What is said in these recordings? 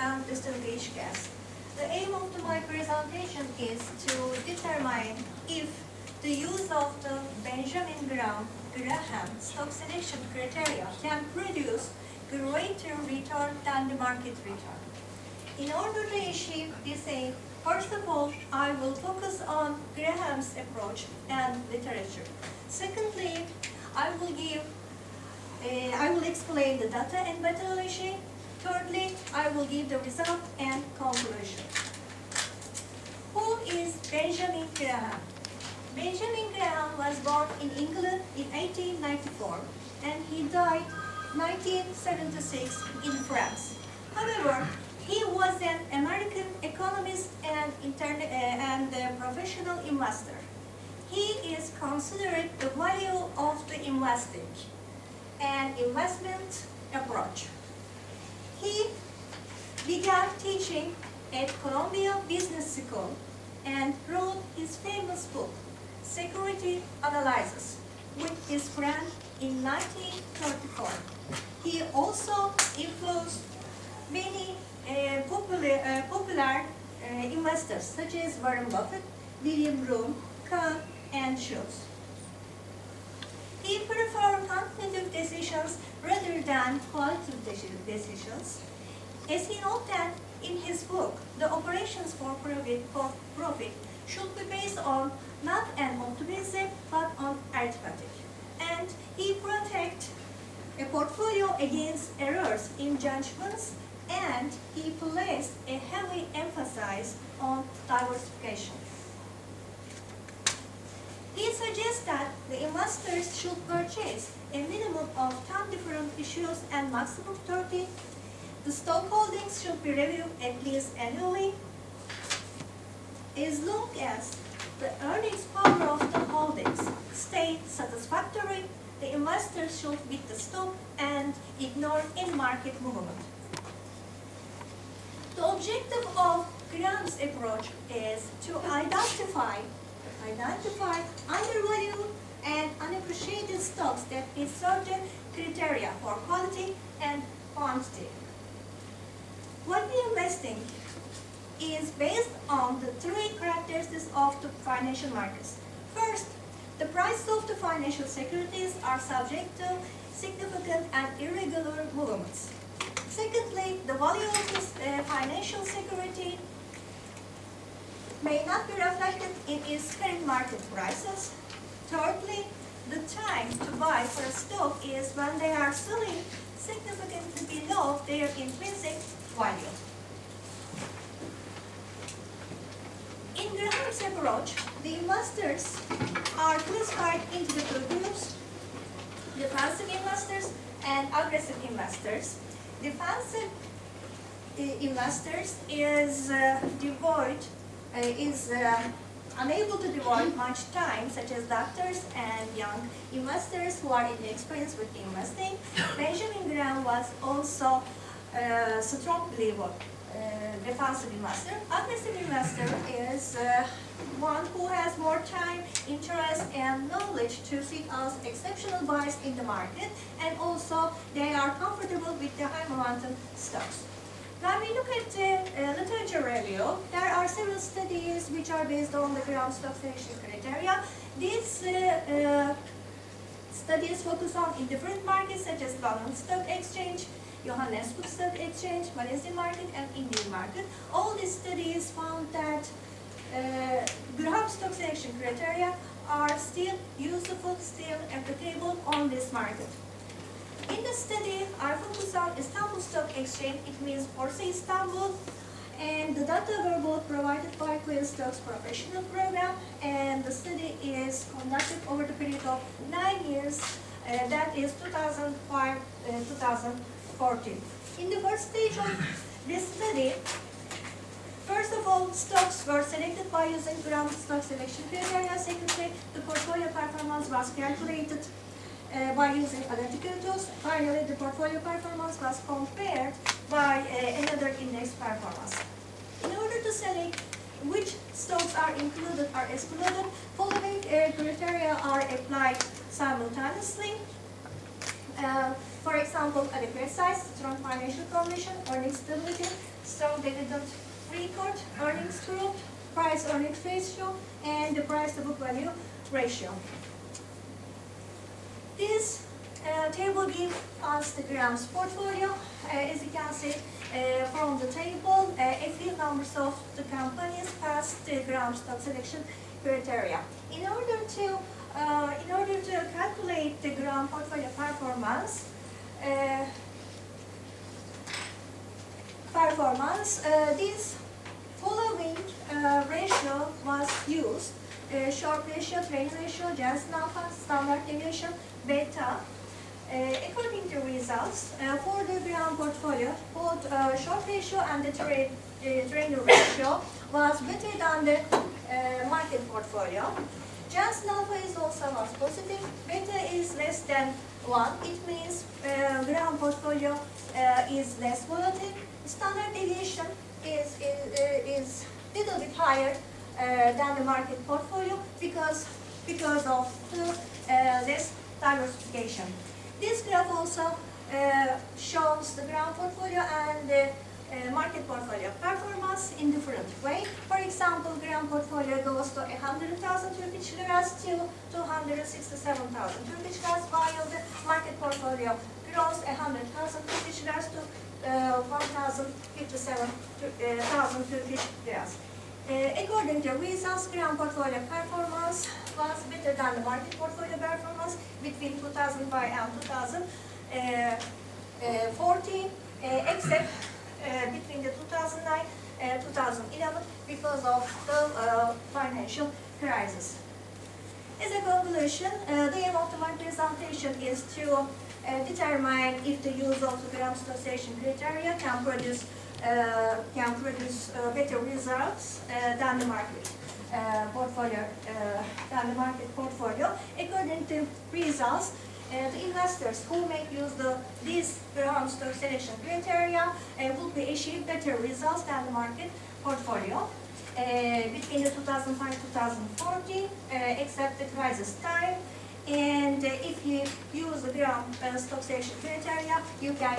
and distinguished guests. The aim of my presentation is to determine if the use of the Benjamin Graham stock selection criteria can produce greater return than the market return. In order to achieve this aim, first of all, I will focus on Graham's approach and literature. Secondly, I will explain the data and methodology. Thirdly, I will give the result and conclusion. Who is Benjamin Graham? Benjamin Graham was born in England in 1894 and he died 1976 in France. However, he was an American economist and professional investor. He is considered the value of the investing and investment approach. He began teaching at Columbia Business School and wrote his famous book, Security Analysis, with his friend in 1934. He also influenced many popular investors such as Warren Buffett, William Broome, Kahn, and Schultz. He preferred quantitative decisions rather than qualitative decisions. As he noted in his book, the operations for profit should be based on not an optimism but on arithmetic. And he protected a portfolio against errors in judgments, and he placed a heavy emphasis on diversification. He suggests that the investors should purchase a minimum of 10 different issues and maximum 30. The stock holdings should be reviewed at least annually. As long as the earnings power of the holdings stay satisfactory, the investors should bid the stock and ignore in-market movement. The objective of Graham's approach is to identify undervalued and unappreciated stocks that meet certain criteria for quality and quantity. Value investing is based on the three characteristics of the financial markets. First, the prices of the financial securities are subject to significant and irregular movements. Secondly, the value of this financial security may not be reflected in its current market prices. Thirdly, the time to buy for a stock is when they are selling significantly below their intrinsic value. In Graham's approach, the investors are classified into the two groups: defensive investors and aggressive investors. Defensive investors is unable to devote much time, such as doctors and young investors who are inexperienced with investing. Benjamin Graham was also a strong believer, defensive investor. Aggressive investor is one who has more time, interest, and knowledge to seek out exceptional buys in the market, and also they are comfortable with the high momentum stocks. When we look at the literature review, there are several studies which are based on the Graham stock selection criteria. These studies focus on in different markets such as London Stock Exchange, Johannesburg Stock Exchange, Malaysian market, and Indian market. All these studies found that Graham stock selection criteria are still useful, still applicable on this market. In the study, I focus on Istanbul Stock Exchange. It means Borsa Istanbul, and the data were both provided by Clear Stocks Professional Program, and the study is conducted over the period of 9 years, that is 2005-2014. In the first stage of this study, first of all, stocks were selected by using Graham stock selection criteria. Secondly, the portfolio performance was calculated by using analytical tools. Finally, the portfolio performance was compared by another index performance. In order to select which stocks are included or excluded, following criteria are applied simultaneously. For example, adequate size, strong financial condition, earning stability, strong dividend record, earnings growth, price earnings ratio, and the price to book value ratio. This table gives us the Graham's portfolio. As you can see from the table, a few numbers of the companies passed the Graham's stock selection criteria. In order to calculate the Graham portfolio performance, this following ratio was used: short ratio, trade ratio, Jensen alpha, standard deviation, beta. According to results, for the Graham portfolio, both short ratio and the trade ratio was better than the market portfolio. Jensen alpha is also was positive. Beta is less than 1. It means Graham portfolio is less volatile. Standard deviation is little bit higher than the market portfolio because of the less diversification. This graph also shows the Graham portfolio and the market portfolio performance in different way. For example, Graham portfolio goes to 100,000 Turkish liras to 267,000 Turkish liras, while the market portfolio grows 100,000 Turkish liras to 1,057,000 Turkish liras. According to results, Graham portfolio performance was better than the market portfolio performance between 2005 and 2014, except between the 2009 and 2011 because of the financial crisis. As a conclusion, the aim of my presentation is to determine if the use of the Graham stock selection criteria can produce better results than the market portfolio. According to results, the investors who make use of these Graham stock selection criteria will be achieve better results than the market portfolio between the 2005-2014, except the crisis time. And if you use the Graham stock selection criteria, you can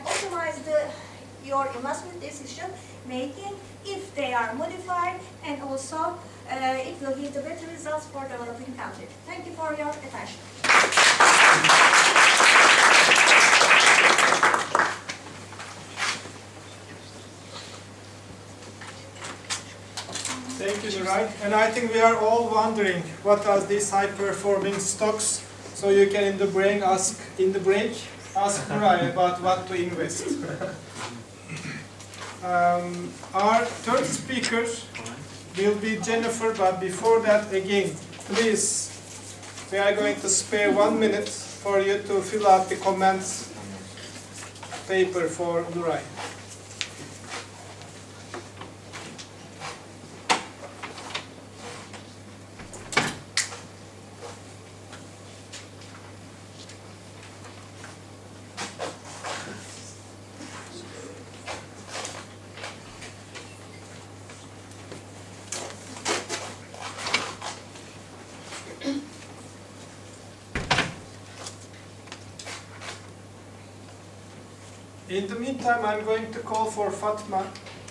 optimize your investment decision making if they are modified, and also it will give the better results for developing countries. Thank you for your attention. Thank you, Nuray. And I think we are all wondering what are these high-performing stocks. So you can in the break ask Nuray about what to invest. Our third speaker will be Jennifer, but before that, again, please, we are going to spare 1 minute for you to fill out the comments paper for Nuray. In the meantime, I'm going to call for Fatma.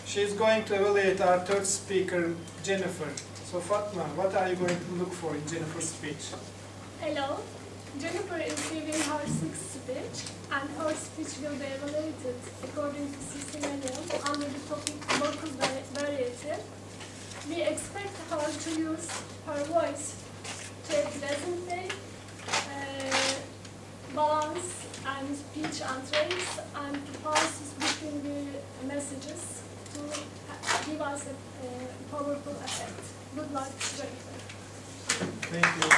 She's going to evaluate our third speaker, Jennifer. So Fatma, what are you going to look for in Jennifer's speech? Hello. Jennifer is giving her sixth speech, and her speech will be evaluated according to system under the topic local variety. We expect her to use her voice to present balance and speech and traits, and to pass between the messages to give us a powerful effect. Good luck, Jennifer. Thank you.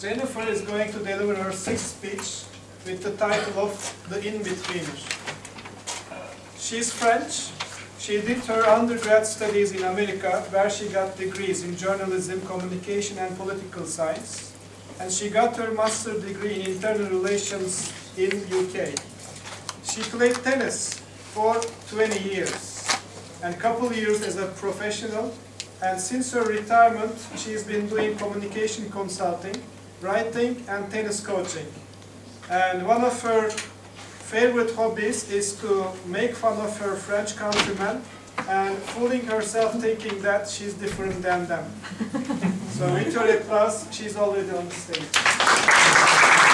Jennifer is going to deliver her sixth speech with the title of The In-Betweener. She's French. She did her undergrad studies in America, where she got degrees in journalism, communication, and political science. And she got her master's degree in internal relations in UK. She played tennis for 20 years and a couple years as a professional. And since her retirement, she's been doing communication consulting writing, and tennis coaching. And one of her favorite hobbies is to make fun of her French countrymen and fooling herself thinking that she's different than them. So with your applause, she's already on the stage.